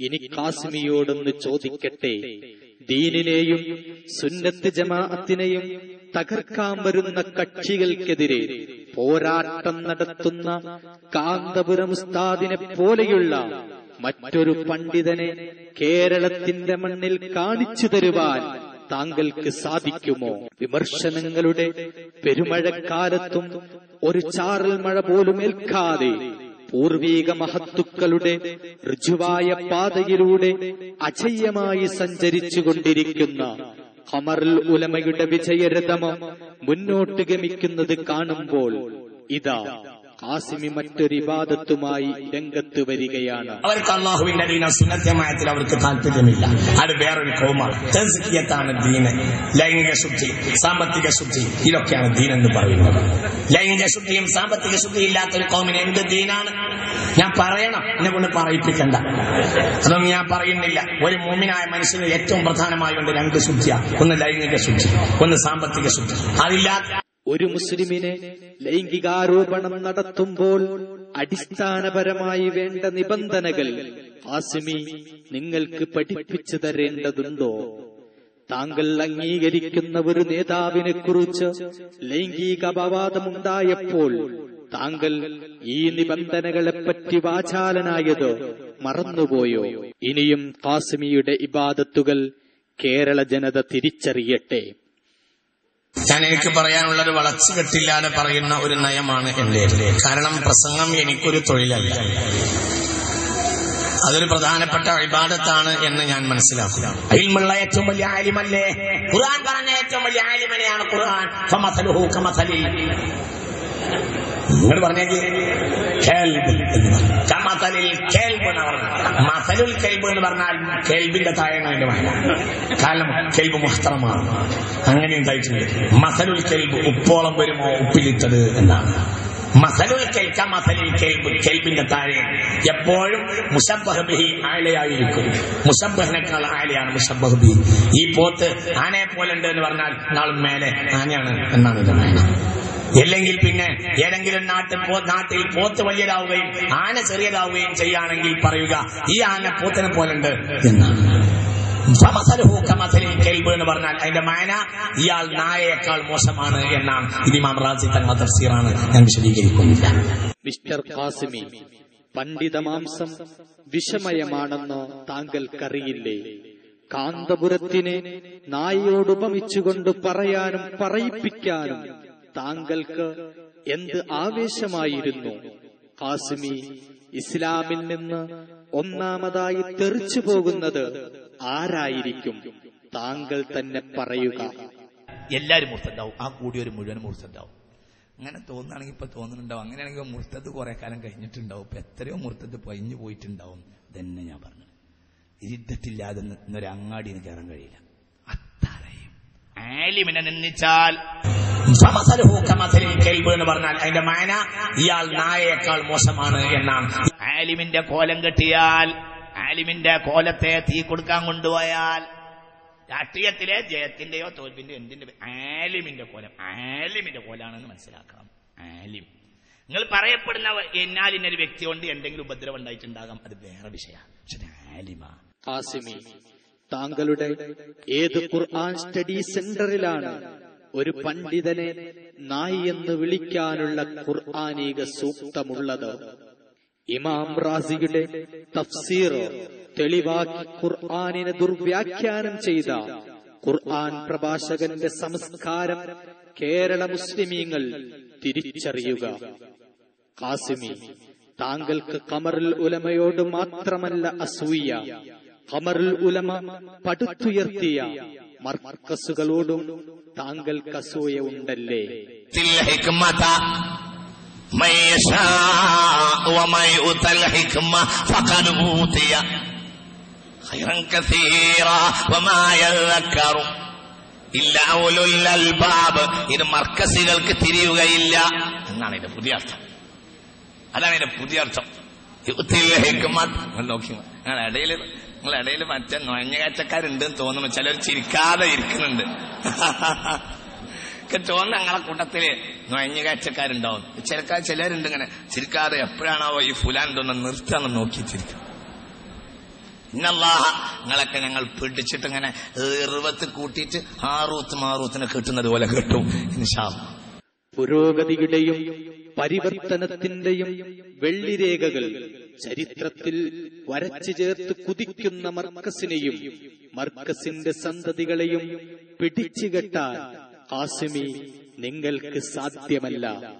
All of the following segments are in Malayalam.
ഇനി ഖാസിമിയോടൊന്ന് ചോദിക്കട്ടെ, ദീനിനെയും സുന്നത്ത് ജമാഅത്തിനെയും തകർക്കാൻ വരുന്ന കക്ഷികൾക്കെതിരെ പോരാട്ടം നടത്തുന്ന കാന്തപുരം ഉസ്താദിനെ പോലെയുള്ള മറ്റൊരു പണ്ഡിതനെ കേരളത്തിന്റെ മണ്ണിൽ കാണിച്ചു തരുവാൻ താങ്കൾക്ക് സാധിക്കുമോ? വിമർശനങ്ങളുടെ പെരുമഴക്കാലത്തും ഒരു ചാറൽ മഴ പോലും ഏൽക്കാതെ പൂർവീക മഹത്തുക്കളുടെ ഋജുവായ പാതയിലൂടെ അജയ്യമായി സഞ്ചരിച്ചുകൊണ്ടിരിക്കുന്ന ഖമറുൽ ഉലമയുടെ വിജയരഥമം മുന്നോട്ട് ഗമിക്കുന്നത് കാണുമ്പോൾ ഇതാ ഖാസിമി മറ്റൊരു ഇബാദത്തുമായി രംഗത്ത് വരികയാണ്. അവർക്ക് അള്ളാഹുവിന്റെ ദീന സുന്നത്യമായത്തിൽ അവർക്ക് താല്പര്യമില്ല. അത് വേറൊരു കൗമാണ്. തസ്കിയത്താണ് ദീന്. ലൈംഗിക ശുദ്ധി, സാമ്പത്തിക ശുദ്ധി, ഇതൊക്കെയാണ് ദീനെന്ന് പറയുന്നത്. ലൈംഗിക ശുദ്ധിയും സാമ്പത്തിക ശുദ്ധിയും ഇല്ലാത്തൊരു കൗമിന് എന്ത് ദീനാണ്? ഞാൻ പറയണം, എന്നെ കൊണ്ട് പറയിപ്പിക്കണ്ട. അതൊന്നും ഞാൻ പറയുന്നില്ല. ഒരു മുഅ്മിനായ മനുഷ്യന് ഏറ്റവും പ്രധാനമായുണ്ട് രണ്ട് ശുദ്ധിയാണ്. ഒന്ന് ലൈംഗിക ശുദ്ധി, ഒന്ന് സാമ്പത്തിക ശുദ്ധി. അതില്ലാത്ത ഒരു മുസ്ലിമിനെ ലൈംഗികാരോപണം നടത്തുമ്പോൾ അടിസ്ഥാനപരമായി വേണ്ട നിബന്ധനകൾ ഖാസിമി നിങ്ങൾക്ക് പഠിപ്പിച്ചു തരേണ്ടതുണ്ടോ? താങ്കൾ അംഗീകരിക്കുന്ന ഒരു നേതാവിനെ കുറിച്ച് ലൈംഗിക അപവാദമുണ്ടായപ്പോൾ താങ്കൾ ഈ നിബന്ധനകളെപ്പറ്റി വാചാലനായത് മറന്നുപോയോ? ഇനിയും ഖാസിമിയുടെ ഇബാദത്തുകൾ കേരള ജനത തിരിച്ചറിയട്ടെ. എനിക്ക് പറയാനുള്ളത് വളച്ചുകെട്ടില്ലാതെ പറയുന്ന ഒരു നയമാണ് എന്റെ. കാരണം പ്രസംഗം എനിക്കൊരു തൊഴിലല്ല, അതൊരു പ്രധാനപ്പെട്ട ഇബാദത്താണ് എന്ന് ഞാൻ മനസ്സിലാക്കുന്നു. ഇൽമുള്ള ഏറ്റവും വലിയ ആലിമല്ലേ ഖുർആൻ? പറഞ്ഞ ഏറ്റവും വലിയ ആലിമനെയാണ് ഖുർആൻ. ഫമസലുഹു കമസലിൽ, നിങ്ങൾ പറഞ്ഞേക്ക് മസലുൽ കെൽബ് എന്ന് പറഞ്ഞാൽ കെൽബിന്റെ താഴെയാണ് വായന. കാരണം കെൽബ് മുഹ്തറമാണ്, അങ്ങനെ ഉണ്ടായിട്ടുണ്ട്. മസലുൽ കെൽബ് ഉപ്പോളം വരുമോ ഉപ്പിലിട്ടത് എന്നാണ്. മസലുൽ കെൽബ് മസലിൽ കെൽബ്, കെൽബിന്റെ താഴെ എപ്പോഴും മുശബ്ബഹ് ബിഹി ആലയായിരിക്കും. മുശബ്ബഹിനേക്കാൾ ആലയാണ് മുശബ്ബഹ് ബിഹി. ഈ പോത്ത് ആനയെ പോലെ ഉണ്ട് എന്ന് പറഞ്ഞാൽ നാളും മേലെ ആനയാണ് എന്നാണ് ഇത് വായന. അല്ലെങ്കിൽ പിന്നെ ഏതെങ്കിലും നാട്ടിൽ പോത്ത് വലിയതാവുകയും ആന ചെറിയതാവുകയും ചെയ്യുകയാണെങ്കിൽ പറയുക ഈ ആന പോത്തിനെ പോലുണ്ട് എന്നാണ്. എന്ന് പറഞ്ഞാൽ അതിന്റെ മാന ഇയാൾ നായയേക്കാൾ മോശമാണ് എന്നാണ്. ഇത് ഇമാം റാസി തങ്ങളുടെ തഫ്സീറാണ്, ഞാൻ വിശദീകരിക്കുന്നില്ല. മിസ്റ്റർ ഖാസിമി, പണ്ഡിതമാംസം വിഷമയമാണെന്ന് താങ്കൾക്കറിയില്ലേ? കാന്തപുരത്തിനെ നായയോടുപമിച്ചുകൊണ്ട് പറയാനും പറയിപ്പിക്കാനും താങ്കൾക്ക് എന്ത് ആവേശമായിരുന്നു? ഖാസിമി, ഇസ്ലാമിൽ നിന്ന് ഒന്നാമതായി തെറിച്ചു പോകുന്നത് ആരായിരിക്കും? താങ്കൾ തന്നെ പറയുക. എല്ലാരും മുർത്തദ്ദാവും. ആ കൂടിയൊരു മുഴുവൻ മുർത്തദ്ദാവും. അങ്ങനെ തോന്നുകയാണെങ്കിൽ ഇപ്പൊ തോന്നുന്നുണ്ടാവും. അങ്ങനെയാണെങ്കിൽ മുർത്തദ് കുറെ കാലം കഴിഞ്ഞിട്ടുണ്ടാവും. ഇപ്പൊ എത്രയോ മുർത്തദ് പഴിഞ്ഞു പോയിട്ടുണ്ടാവും. തന്നെ ഞാൻ പറഞ്ഞു, ഇരുദ്ധത്തില്ലാതെ ഇന്നൊരു അങ്ങാടിന് കയറാൻ കഴിയില്ല. അത്രയും ആലിമിനെ നിന്ദിച്ചാൽ എന്ന് പറഞ്ഞാൽ അതിന്റെ മാന ഇയാൾ നായയേക്കാൾ മോശമാണ് എന്നാണ്. ആലിമിന്റെ കോലം കെട്ടിയാൽ, ആലിമിന്റെ കോലത്തെ തീ കൊടുക്കാൻ കൊണ്ടുപോയാൽ, രാഷ്ട്രീയത്തിലെ ജയത്തിന്റെയോ തോൽപ്പിന്റെയോ എന്തിന്റെ ആലിമിന്റെ കോലം, ആലിമിന്റെ കോലാണെന്ന് മനസ്സിലാക്കണം. ആലിം നിങ്ങൾ പറയപ്പെടുന്ന എന്നാലിനൊരു വ്യക്തി കൊണ്ട് എന്തെങ്കിലും ഉപദ്രവം ഉണ്ടായിട്ടുണ്ടാകാം, അത് വേറെ വിഷയമാണ്. പക്ഷെ ആലിമ. ഖാസിമി, താങ്കളുടെ ഏത് ഖുർആൻ സ്റ്റഡി സെന്ററിലാണ് ഒരു പണ്ഡിതനെ നായി എന്ന് വിളിക്കാനുള്ള ഖുർആനിക സൂക്തമുള്ളത്? ഇമാം റാസിയുടെ തഫ്സീർ തെളിവാക്കി ഖുർആനിനെ ദുർവ്യാഖ്യാനം ചെയ്ത ഖുർആൻ പ്രഭാഷകന്റെ സംസ്കാരം കേരള മുസ്ലിമീങ്ങൾ തിരിച്ചറിയുക. ഖാസിമി, താങ്കൾക്ക് ഖമറുൽ ഉലമയോട് മാത്രമല്ല അസൂയ, ഖമറുൽ ഉലമ പടുത്തുയർത്തിയ മർക്കസുകളോടും താങ്കൾക്ക് അസൂയ ഉണ്ടല്ലേ? ഇത് മർക്കസുകൾക്ക് തിരിയുകയില്ല എന്നാണ് ഇതിന്റെ പുതിയ അർത്ഥം. അതാണ് ഇതിന്റെ പുതിയ അർത്ഥം. നോക്കി നിങ്ങളിടയിൽ മറ്റേ നുഴഞ്ഞ കാഴ്ചക്കാരുണ്ടെന്ന് തോന്നുന്നു. ചിലർ ചിരിക്കാതെ ഇരിക്കുന്നുണ്ട്. തോന്നുന്നു ഞങ്ങളെ കൂട്ടത്തില് നുഴഞ്ഞ കാഴ്ചക്കാരുണ്ടാവും. ചിലരുണ്ട് ഇങ്ങനെ ചിരിക്കാതെ. എപ്പോഴാണോ ഈ ഫുലാൻ തോന്നുന്ന നിർത്താന്ന് നോക്കി ചിരിക്കും. ഇന്നല്ലാഹ നിങ്ങളൊക്കെ ഞങ്ങൾ പിടിച്ചിട്ട് ഇങ്ങനെ ഇറുവത്ത് കൂട്ടിയിട്ട് ഹാറൂത്ത് മാറൂത്തിനെ കിട്ടുന്നത് പോലെ കിട്ടും ഇൻഷാ അല്ലാഹ്. പുരോഗതിയുടെയും പരിവർത്തനത്തിന്റെയും വെള്ളിരേഖകൾ ചരിത്രത്തിൽ വരച്ചു ചേർത്ത് കുതിക്കുന്ന മർക്കസിനെയും മർക്കസിന്റെ സന്തതികളെയും പിടിച്ചുകെട്ടാൻ ഖാസിമി നിങ്ങൾക്ക് സാധ്യമല്ല.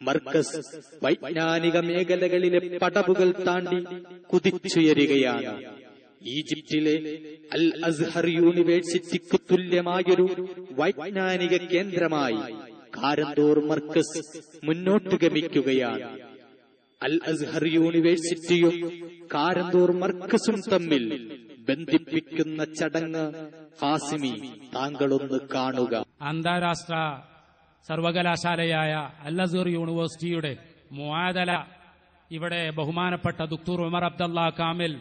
മർക്കസ് വൈജ്ഞാനിക മേഖലകളിലെ പടവുകൾ താണ്ടി കുതിച്ചുയരുകയാണ്. ഈജിപ്തിലെ അൽ അസ്ഹർ യൂണിവേഴ്സിറ്റിക്ക് തുല്യമായൊരു വൈജ്ഞാനിക കേന്ദ്രമായി കാരന്തൂർ മർക്കസ് മുന്നോട്ട് ഗമിക്കുകയാണ്. അൽ അസ്ഹർ യൂണിവേഴ്സിറ്റിയും കാരന്തൂർ മർക്കസും തമ്മിൽ ബന്ധിപ്പിക്കുന്ന ചടങ്ങ് ഖാസിമി താങ്കളൊന്ന് കാണുക. അന്താരാഷ്ട്ര സർവകലാശാലയായ അൽ അസ്ഹർ യൂണിവേഴ്സിറ്റിയുടെ മുആദല ഇവിടെ ബഹുമാനപ്പെട്ട ദുക്തൂർ ഉമർ അബ്ദുള്ള കാമിൽ,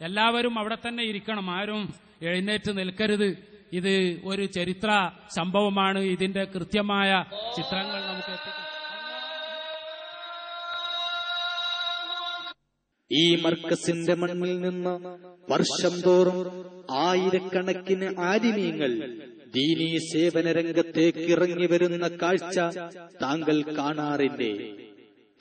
എല്ലാവരും അവിടെ തന്നെ ഇരിക്കണം, ആരും എഴുന്നേറ്റ് നിൽക്കരുത്. ഇത് ഒരു ചരിത്ര സംഭവമാണ്. ഇതിന്റെ കൃത്യമായ ചിത്രങ്ങൾ നമുക്ക് എത്തിക്കും. ഈ മർക്കസിന്റെ മണ്ണിൽ നിന്ന് വർഷം തോറും ആയിരക്കണക്കിന് ആലിമീങ്ങൾ ദീനീ സേവന രംഗത്തേക്ക് ഇറങ്ങി വരുന്ന കാഴ്ച താങ്കൾ കാണാറില്ലേ?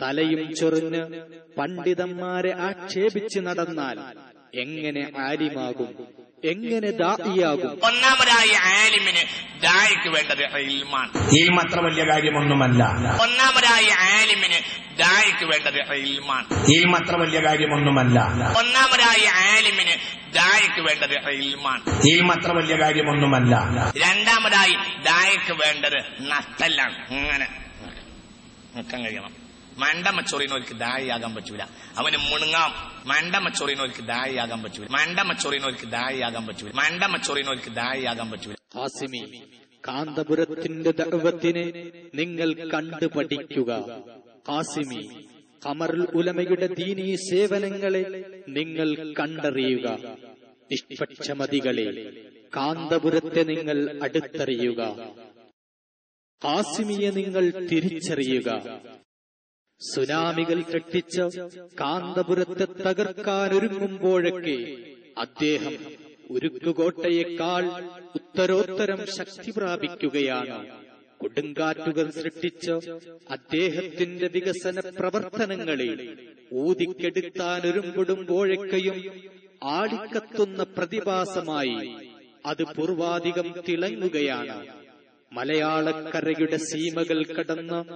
തലയും ചൊറിഞ്ഞ് പണ്ഡിതന്മാരെ ആക്ഷേപിച്ച് നടന്നാൽ എങ്ങനെ ആലിമാകും? എങ്ങനെ ദാഇയാകും? ഒന്നാമതായി ആലിമിന് ദായിക്ക് വേണ്ടത് ഇൽമാണ്. ഇൽമ അത്ര വലിയ കാര്യമൊന്നുമല്ല. ഒന്നാമതായി ആലിമിന് ദായിക്ക് വേണ്ടത് ഇൽമാണ്. ഇൽമ അത്ര വലിയ കാര്യമൊന്നുമല്ല. ഒന്നാമതായി ആലിമിന് ദായിക്ക് വേണ്ടത് ഇൽമാണ്. ഇൽമ അത്ര വലിയ കാര്യമൊന്നുമല്ല. രണ്ടാമതായി ദായിക്ക് വേണ്ടത് നട്ടല്ലാണ്. ഇങ്ങനെ നിൽക്കാൻ കഴിയണം. മണ്ടമച്ചൊറിനോർക്ക് ദായിയാകാൻ പറ്റൂല. അവന് മുണുങ്ങാം. മണ്ടമച്ചൊറിനോർക്ക് ദായിയാകാൻ പറ്റൂല. മണ്ടമച്ചൊറിനോർക്ക് ദായിയാകാൻ പറ്റൂല. മണ്ടമച്ചൊറിനോർക്ക് ദായിയാകാൻ പറ്റൂല. ഖാസിമി, കാന്തപുരത്തിന്റെ ദഅവത്തിനെ നിങ്ങൾ കണ്ടു പഠിക്കുക. ഖാസിമി, ഖമറുൽ ഉലമയുടെ ദീനീ സേവനങ്ങളെ നിങ്ങൾ കണ്ടറിയുക. നിഷ്പക്ഷമതികളെ, കാന്തപുരത്തെ നിങ്ങൾ അടുത്തറിയുക. ഖാസിമിയെ നിങ്ങൾ തിരിച്ചറിയുക. സുനാമികൾ സൃഷ്ടിച്ച് കാന്തപുരത്തെ തകർക്കാനൊരുങ്ങുമ്പോഴൊക്കെ അദ്ദേഹം ഉരുക്കുകോട്ടയേക്കാൾ ഉത്തരോത്തരം ശക്തി പ്രാപിക്കുകയാണ്. കൊടുങ്കാറ്റുകൾ സൃഷ്ടിച്ച് അദ്ദേഹത്തിന്റെ വികസന പ്രവർത്തനങ്ങളെ ഊതിക്കെടുത്താനൊരുമ്പെടുമ്പോഴൊക്കെയും ആളിക്കത്തുന്ന പ്രതിഭാസമായി അത് പൂർവാധികം തിളങ്ങുകയാണ്. മലയാളക്കരയുടെ സീമകൾ കടന്ന്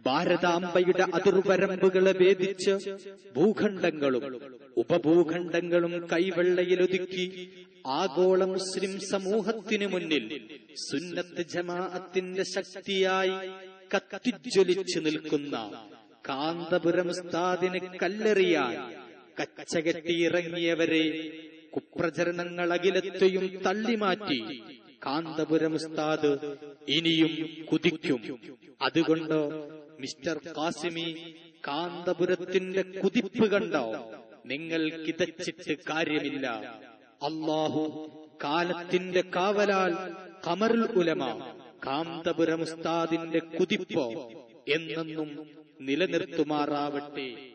ഭാരതാംബയുടെ അതിർവരമ്പുകളെ ഭേദിച്ച് ഭൂഖണ്ഡങ്ങളും ഉപഭൂഖണ്ഡങ്ങളും കൈവെള്ളയിലൊതുക്കി ആഗോള മുസ്ലിം സമൂഹത്തിനു മുന്നിൽ സുന്നത്ത് ജമാഅത്തിന്റെ ശക്തിയായി കത്തിജ്വലിച്ചു നിൽക്കുന്ന കാന്തപുരം ഉസ്താദിനെ കല്ലെറിയാൻ കച്ചകെട്ടിയിറങ്ങിയവരെ കുപ്രചരണങ്ങൾ അഖിലത്തെയും തള്ളിമാറ്റി കാന്തപുരം ഉസ്താദ് ഇനിയും കുതിക്കും. അതുകൊണ്ട് മിസ്റ്റർ ഖാസിമി, കാന്തപുരത്തിന്റെ കുതിപ്പ് കണ്ടോ നിങ്ങൾ കിതച്ചിട്ട് കാര്യമില്ല. അല്ലാഹു കാലത്തിന്റെ കാവലാൽ ഖമറുൽ ഉലമ കാന്തപുരം ഉസ്താദിന്റെ കുതിപ്പ് എന്നെന്നും നിലനിർത്തുമാറാവട്ടെ.